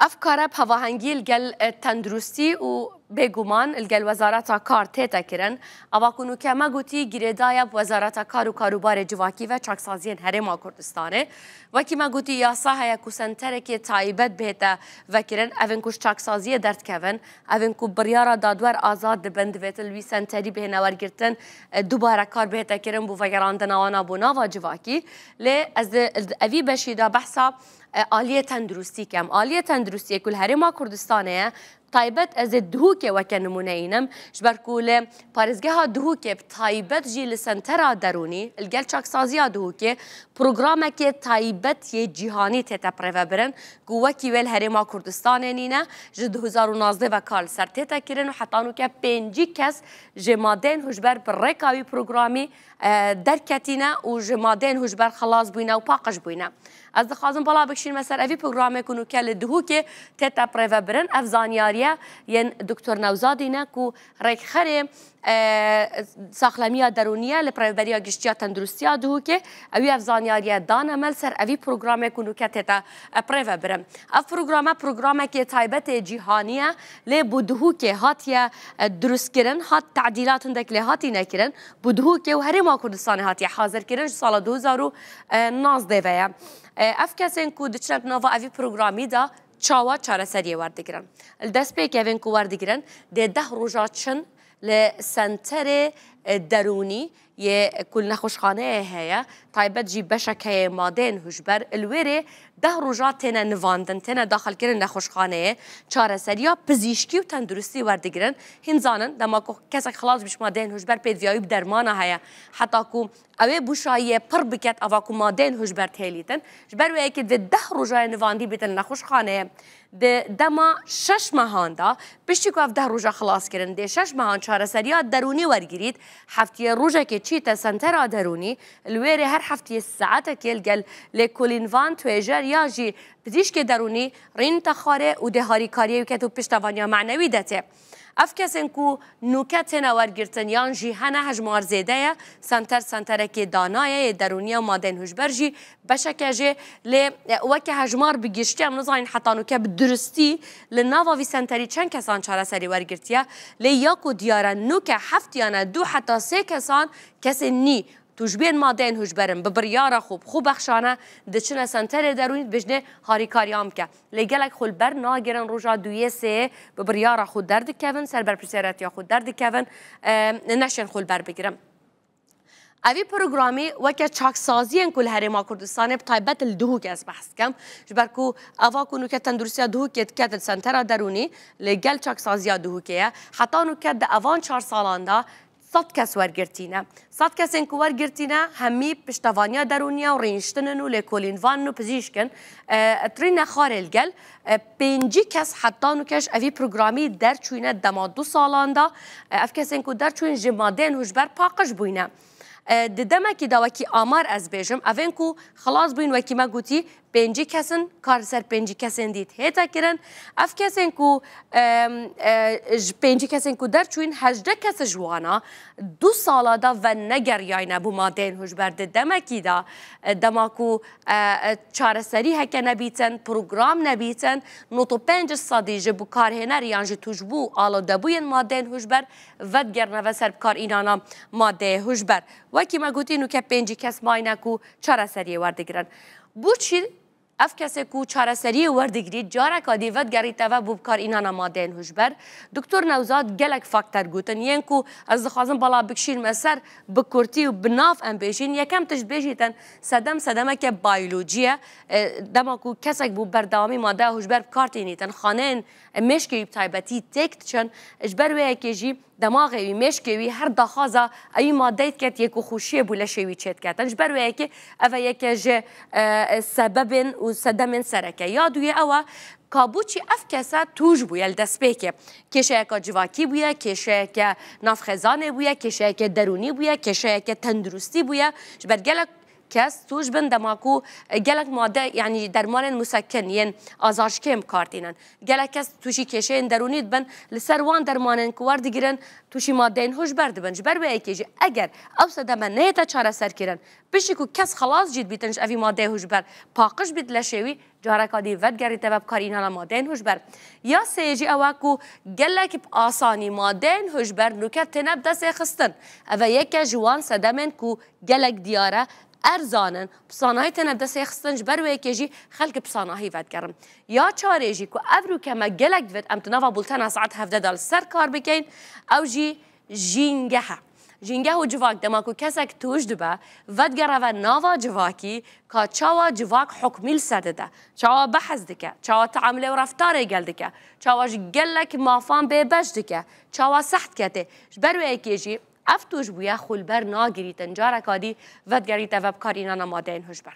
افکار بهواهنگی الگل تندرستی و بگومان الگل وزارت کار تیتا کرن اوا کنو که ما گوتی گریدای وزارت کار و کاروبار جواکی و چاکسازی هرما کردستانه و کی ما گوتی یاسا هیا کوسنتر که تایبت بهتا وکرن اون کوش چاکسازی درد کون اون کو بریارا دادور آزاد بند ویتل وی سنتری به نوار گرتن دوباره کار بهتا کرن بو وگراندن آوانا بو نوا جواکی لی از اوی بشیدا بحثا آلیه تندرستی کم آلیه تندرستی کل هرما کردستانه تایبت از دهوکه وکه نمونه اینم جبر کول پارزگاه ها دهوکه تایبت جیل سنتر درونی الگل چاکسازی ها دهوکه پروگرامه که تایبت یه جهانی تیتا پریوه برن گوکی ویل هرما کردستانه نینه جه 2019 و کال سر تیتا کرن و حتانو که 5 کس جمادین هجبر بر رکاوی پروگرامی درکتینه و جمادین هجبر خلاص بوینه و پاقش بوینه از دخوازم بالا بکشین مثلا اوی پروگرامه کنو که لدهوکه تیتا پریوه برن افزانیاریه ین دکتر نوزادینه کو ریکخره ساخلمیه درونیه لپریبریا گشتیا تندرستیا دهوکه اوی افزانیاریه دانه مل سر اوی پروگرامه کنو که تیتا پریوه برن اف پروگرامه که تایبت جهانیه لی بودهوکه هاتیه درست کرن هات تعدیلات هندک لی هاتی نکرن بودهوکه و هرما کردستان هاتیه حاضر کرن سال 2019 ویا اف کسین کو دچنب نوا اوی پروگرامی دا چاوا چاره سریه وردگیرن الدست پیک اوین کو وردگیرن ده روزات چن لسنتر درونی یه کل نخوشخانه هیا تایبت جی بشکه مادین هجبر الویره 10 روزات تنه نواندن تنه داخل کردن نخوشخانه چاره سریا پزیشکی و تندرستی وردگیرن هنزانن دما کو کسک خلاص بش مادین هجبر پیدویایی بدرمانه هیا حتی کو اوه بوشایه پر بکت اوا کو مادین هجبر تهلیتن جبر وی که 10 روزای نواندی بیتن نخوشخانه دما 6 ماهان دا پشتی که 10 روزا خلاص کردن ده 6 ماهان چاره سریا درونی ورگیرید هفته روزا که چی تسنتر درونی الویره هر هفته ساعت کل گل لکولینوان تویجر یا جی پزیشک درونی رین تخاره و دهاری کاریه که تو پشتوانیا معنوی دته اف کسین کو نوکت نوارگرتن یان جی هنه هجمار زیده سنتر که دانای درونی و مادن هجبر جی بشکه جی لی وکه هجمار بگیشتی هم نزاین حتی نوکه بدرستی لناوا وی سنتری چند کسان چاره سری ورگرتیه لی یاکو دیاره نوکه هفتیانه 2 حتی 3 کسان کسی نی توجبین مادین هجبرن ببریارا خوب بخشانه دچنه سنتر درونی بجنه هاریکاریام که لگلک خل بر ناگرن روزا 2 ببریارا خود درد کون سر بر پرسیرت یا خود درد کون نشن خل بر بگیرم اوی پروگرامی وکه چاکسازی کل هرما کردستان بتایبت الدهوک از بحث کم جبرکو اوا کنو که تندرستی دهوکت کت سنتر درونی لگل چاکسازی دهوکیه حتی نو که ده اوان 4 سالان دا 100 کس ورگرتینه 100 کس انکو ورگرتینه همی پشتوانیا درونیا و رینشتنن و لکولینوان و پزیشکن ترین خار الگل 5 کس حتی نو کش اوی پروگرامی در چوینه دما 2 سالان دا اف کس انکو در چوین جمادین هجبر پاقش بوینه ددما کی دا وکی آمار از بیجم اوین کو خلاص بین وکی ما گوتی 5 کسن کار سر 5 کسن دید هیتا کرن اف کسن کو 5 کسن کو در چوین 18 کس جوانا 2 سالا دا و نگر یاینه بو مادین هجبر ددما کی دا دما کو چاره سری هکه نبیتن پروگرام نبیتن نوتو 5 صدیجه بو کار هنر یانج توجبو آلا دبوین مادین هجبر ود گرنه و سر کار اینانا ماده هجبر وکی ما گوتی نو که 5 کس ماینه کو چاره سری وردگرن بو چی اف کسی کو چاره سری وردگرید جاره که دیوت گریته و بوبکار اینا مادین هجبر دکتر نوزاد گلک فاکتر گوتن ین کو از دخوازم بالا بکشین مسر بکرتی و بناف ام بیشین یکم تش بیشیتن صدمه که بیولوژیه دما کو کسک بو بردامی ماده هجبر بکارتینیتن خانه مشکی بتایبتی تکت چن اجبر وی کیجی دماغی مشکی هر دخازه ای ماده کت یکو خوشی بوله شوی چت کتن اجبر وی که اوه یک ج سبب و صدمن سرکه یادوی اوه کابوچی اف کسا توج بویل دست پیکه کشه که جواکی بویه کشه که نافخزانه بویه کشه که درونی بویه کشه که تندرستی بویه جبر گلک کس توش بن دماکو گلک ماده یعنی درمان مسکن ین آزارشکم کارتینن گلک کس توشی کشه درونیت بن لسروان درمانن کوار دیگرن توشی ماده این هوش برد بنج بر به ایکیجی اگر اوسد من نه تا چاره سر کردن بشی کو کس خلاص جید بیتنش اوی ماده هوش بر پاقش بیت لشوی جارکادی ودگری تبب کارین هلا مادین هوشبر یا سیجی اواکو گلک آسانی مادین هوشبر نکت تنب دست خستن او یک جوان سدمن کو گلک دیاره ارزانن بصانای تنب دست خستنج بر و یکیجی خلق بصانایی ودگرم یا چارجی کو ابرو کما گلک ود امتناوا بولتن ساعت 17 دال سر کار بکین او جی جینگه جینگه و جواک دماکو کسک توش دبه ودگره و ناوا جواکی که چاوا جواک حکمیل سده ده چاوا بحث دکه چاوا تعامله و رفتاره گل دکه چاوا گلک مافان به بش دکه چاوا سخت کته برو ایکیجی افتوش بویا خلبر ناگری تنجاره کادی ودگری تبب کارینانا مادین هشبر